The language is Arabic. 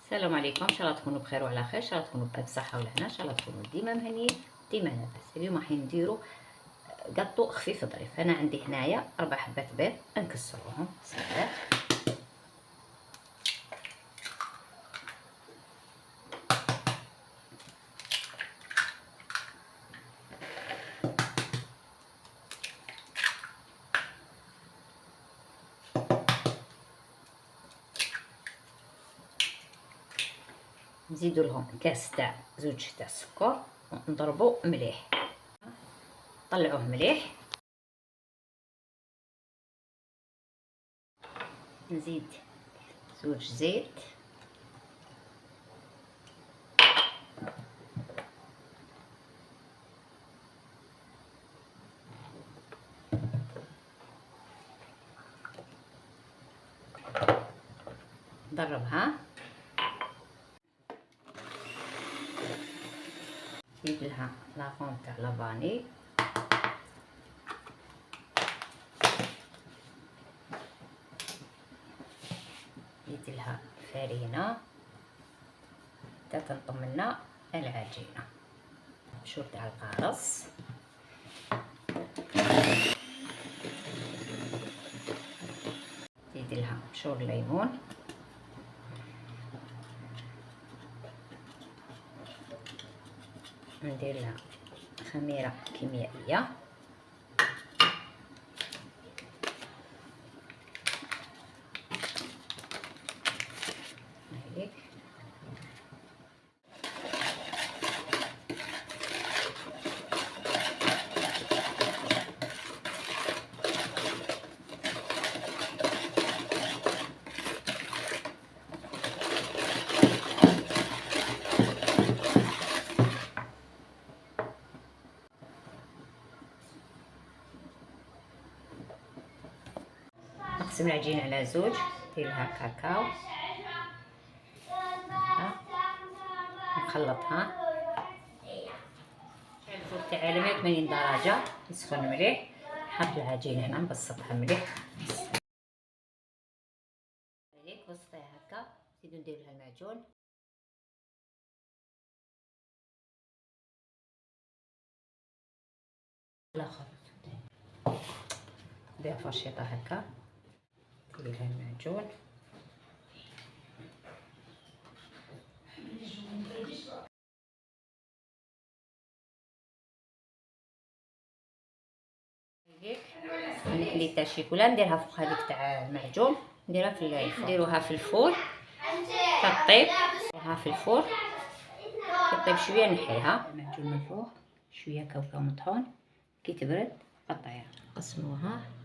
السلام عليكم، ان شاء الله تكونوا بخير وعلى خير، ان شاء الله تكونوا بألف صحه والهنا، ان شاء الله تكونوا ديما مهنيين ديما لاباس. اليوم راح نديروا كاطو خفيف ظريف. انا عندي هنايا 4 حبات بيض نكسروهم صغار. نزيدوا لهم كاس تاع زوج تاع السكر ونضربوا مليح، طلعوه مليح. نزيد زوج زيت، نضربها، نزيد لها لاغون تاع لافاني، نزيد لها فرينه حتى تنطم لنا العجينه، بشور تاع القارص، نزيد لها بشور الليمون، ندير لها خميره كيميائيه، هيك نقسم العجينه على زوج، ندير لها كاكاو، نخلطها، نشعل الفوق تاعي على 180 درجه يسخن مليح، نحط العجينه هنا نبسطها مليح، هيك بسطيها هكا، نزيدو ندير لها المعجون، لا خلط بها فرشيطه هكا، ندير لها المعجون، هيك نحلي تاع الشيكولا نديرها فوق هذيك تاع المعجون، نديرها في الفرن، نديروها في الفور تطيب، نديرها في الفور كطيب شويه، نحيها المعجون من فوق، شويه كاوكاو مطحون، كي تبرد قطعيها، قسموها